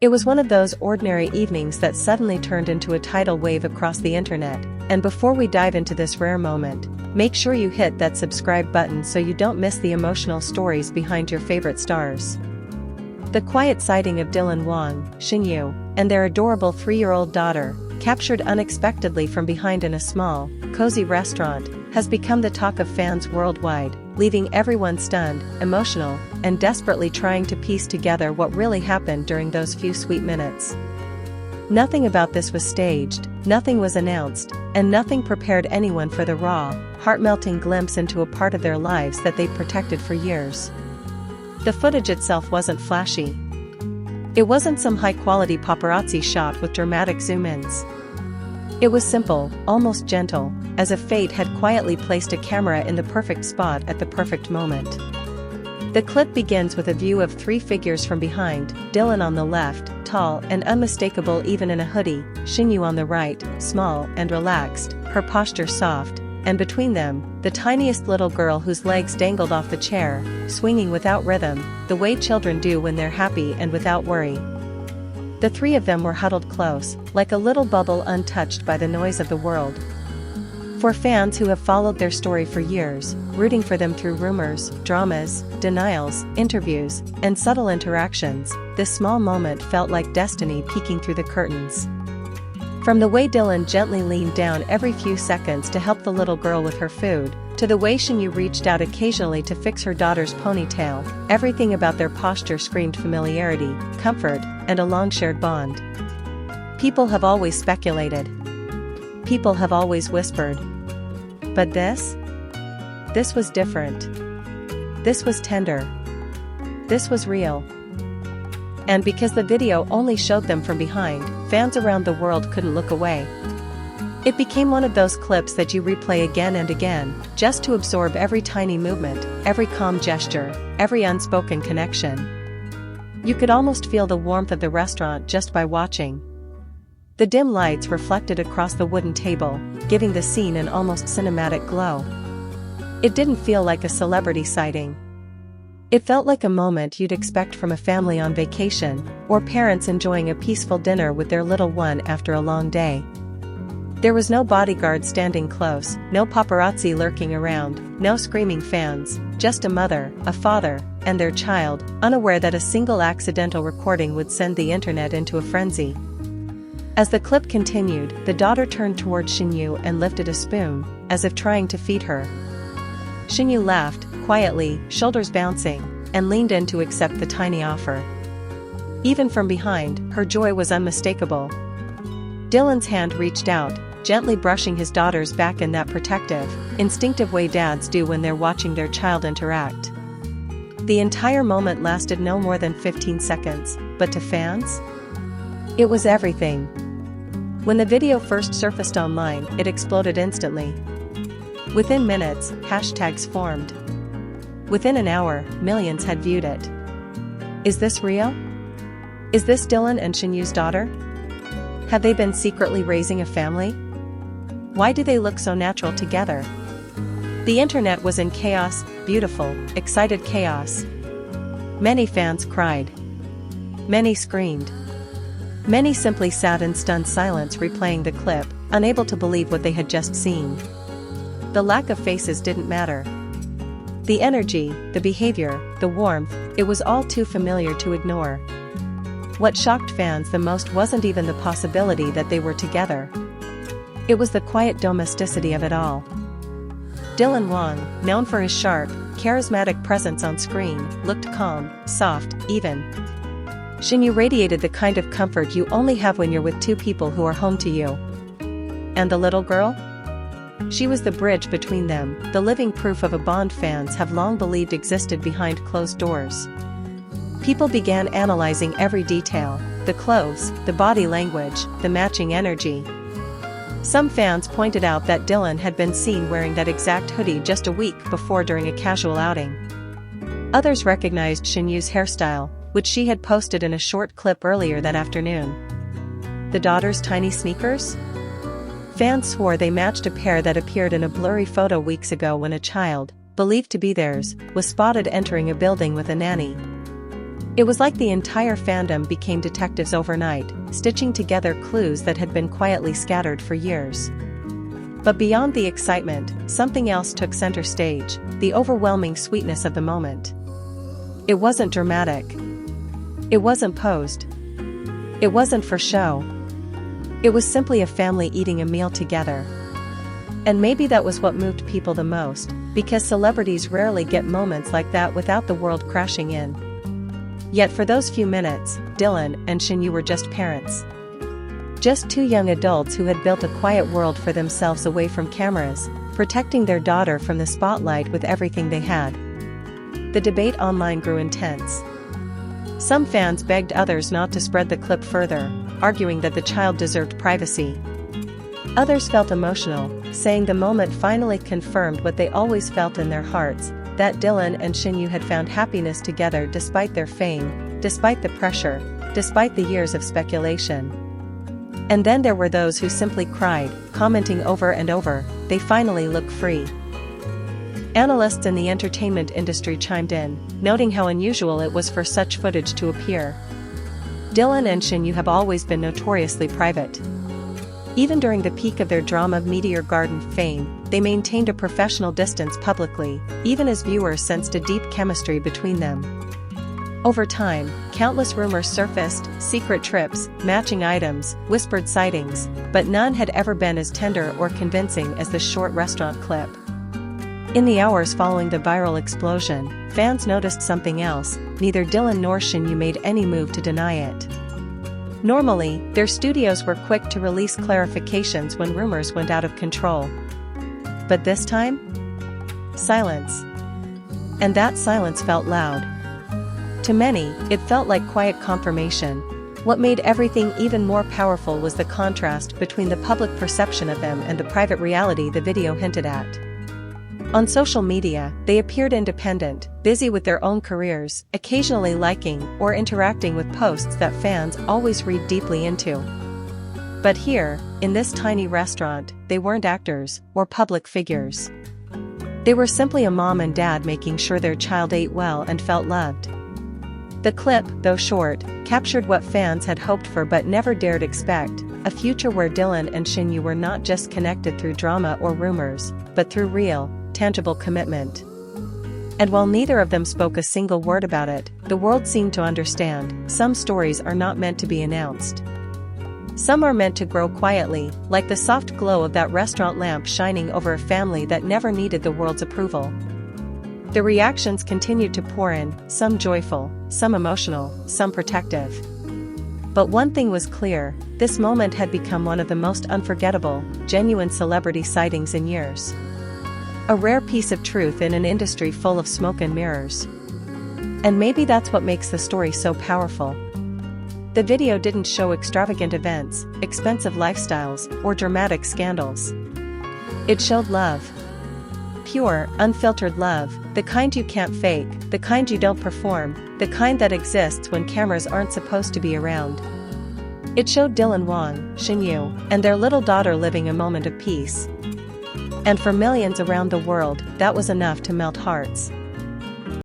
It was one of those ordinary evenings that suddenly turned into a tidal wave across the internet, and before we dive into this rare moment, make sure you hit that subscribe button so you don't miss the emotional stories behind your favorite stars. The quiet sighting of Dylan Wang, Shen, and their adorable 3-year-old daughter, captured unexpectedly from behind in a small, cozy restaurant, has become the talk of fans worldwide, leaving everyone stunned, emotional, and desperately trying to piece together what really happened during those few sweet minutes. Nothing about this was staged, nothing was announced, and nothing prepared anyone for the raw, heart-melting glimpse into a part of their lives that they'd protected for years. The footage itself wasn't flashy. It wasn't some high-quality paparazzi shot with dramatic zoom-ins. It was simple, almost gentle, as if fate had quietly placed a camera in the perfect spot at the perfect moment. The clip begins with a view of 3 figures from behind: Dylan on the left, tall and unmistakable even in a hoodie, Shen on the right, small and relaxed, her posture soft, and between them, the tiniest little girl whose legs dangled off the chair, swinging without rhythm, the way children do when they're happy and without worry. The 3 of them were huddled close, like a little bubble untouched by the noise of the world. For fans who have followed their story for years, rooting for them through rumors, dramas, denials, interviews, and subtle interactions, this small moment felt like destiny peeking through the curtains. From the way Dylan gently leaned down every few seconds to help the little girl with her food, to the way Shen reached out occasionally to fix her daughter's ponytail, everything about their posture screamed familiarity, comfort, and a long-shared bond. People have always speculated. People have always whispered. But this was different. This was tender. This was real. And because the video only showed them from behind, fans around the world couldn't look away. It became one of those clips that you replay again and again, just to absorb every tiny movement, every calm gesture, every unspoken connection. You could almost feel the warmth of the restaurant just by watching. The dim lights reflected across the wooden table, giving the scene an almost cinematic glow. It didn't feel like a celebrity sighting. It felt like a moment you'd expect from a family on vacation, or parents enjoying a peaceful dinner with their little one after a long day. There was no bodyguard standing close, no paparazzi lurking around, no screaming fans, just a mother, a father, and their child, unaware that a single accidental recording would send the internet into a frenzy. As the clip continued, the daughter turned toward Shen and lifted a spoon, as if trying to feed her. Shen laughed, quietly, shoulders bouncing, and leaned in to accept the tiny offer. Even from behind, her joy was unmistakable. Dylan's hand reached out, gently brushing his daughter's back in that protective, instinctive way dads do when they're watching their child interact. The entire moment lasted no more than 15 seconds, but to fans? It was everything. When the video first surfaced online, it exploded instantly. Within minutes, hashtags formed. Within an hour, millions had viewed it. Is this real? Is this Dylan and Shen's daughter? Have they been secretly raising a family? Why do they look so natural together? The internet was in chaos, beautiful, excited chaos. Many fans cried. Many screamed. Many simply sat in stunned silence replaying the clip, unable to believe what they had just seen. The lack of faces didn't matter. The energy, the behavior, the warmth, it was all too familiar to ignore. What shocked fans the most wasn't even the possibility that they were together. It was the quiet domesticity of it all. Dylan Wang, known for his sharp, charismatic presence on screen, looked calm, soft, even. Shen radiated the kind of comfort you only have when you're with 2 people who are home to you. And the little girl? She was the bridge between them, the living proof of a bond fans have long believed existed behind closed doors. People began analyzing every detail: the clothes, the body language, the matching energy. Some fans pointed out that Dylan had been seen wearing that exact hoodie just a week before during a casual outing. Others recognized Shen's hairstyle, which she had posted in a short clip earlier that afternoon. The daughter's tiny sneakers? Fans swore they matched a pair that appeared in a blurry photo weeks ago when a child, believed to be theirs, was spotted entering a building with a nanny. It was like the entire fandom became detectives overnight, stitching together clues that had been quietly scattered for years. But beyond the excitement, something else took center stage, the overwhelming sweetness of the moment. It wasn't dramatic. It wasn't posed. It wasn't for show. It was simply a family eating a meal together. And maybe that was what moved people the most, because celebrities rarely get moments like that without the world crashing in. Yet for those few minutes, Dylan and Shen were just parents. Just two young adults who had built a quiet world for themselves away from cameras, protecting their daughter from the spotlight with everything they had. The debate online grew intense. Some fans begged others not to spread the clip further, arguing that the child deserved privacy. Others felt emotional, saying the moment finally confirmed what they always felt in their hearts, that Dylan and Shen had found happiness together despite their fame, despite the pressure, despite the years of speculation. And then there were those who simply cried, commenting over and over, "They finally look free." Analysts in the entertainment industry chimed in, noting how unusual it was for such footage to appear. Dylan and Shen have always been notoriously private. Even during the peak of their drama Meteor Garden fame, they maintained a professional distance publicly, even as viewers sensed a deep chemistry between them. Over time, countless rumors surfaced, secret trips, matching items, whispered sightings, but none had ever been as tender or convincing as the short restaurant clip. In the hours following the viral explosion, fans noticed something else: neither Dylan nor Shen made any move to deny it. Normally, their studios were quick to release clarifications when rumors went out of control. But this time? Silence. And that silence felt loud. To many, it felt like quiet confirmation. What made everything even more powerful was the contrast between the public perception of them and the private reality the video hinted at. On social media, they appeared independent, busy with their own careers, occasionally liking or interacting with posts that fans always read deeply into. But here, in this tiny restaurant, they weren't actors or public figures. They were simply a mom and dad making sure their child ate well and felt loved. The clip, though short, captured what fans had hoped for but never dared expect: a future where Dylan and Shen were not just connected through drama or rumors, but through real, tangible commitment. And while neither of them spoke a single word about it, the world seemed to understand: some stories are not meant to be announced. Some are meant to grow quietly, like the soft glow of that restaurant lamp shining over a family that never needed the world's approval. The reactions continued to pour in, some joyful, some emotional, some protective. But one thing was clear: this moment had become one of the most unforgettable, genuine celebrity sightings in years. A rare piece of truth in an industry full of smoke and mirrors. And maybe that's what makes the story so powerful. The video didn't show extravagant events, expensive lifestyles, or dramatic scandals. It showed love. Pure, unfiltered love, the kind you can't fake, the kind you don't perform, the kind that exists when cameras aren't supposed to be around. It showed Dylan Wang, Shen and their little daughter living a moment of peace. And for millions around the world, that was enough to melt hearts.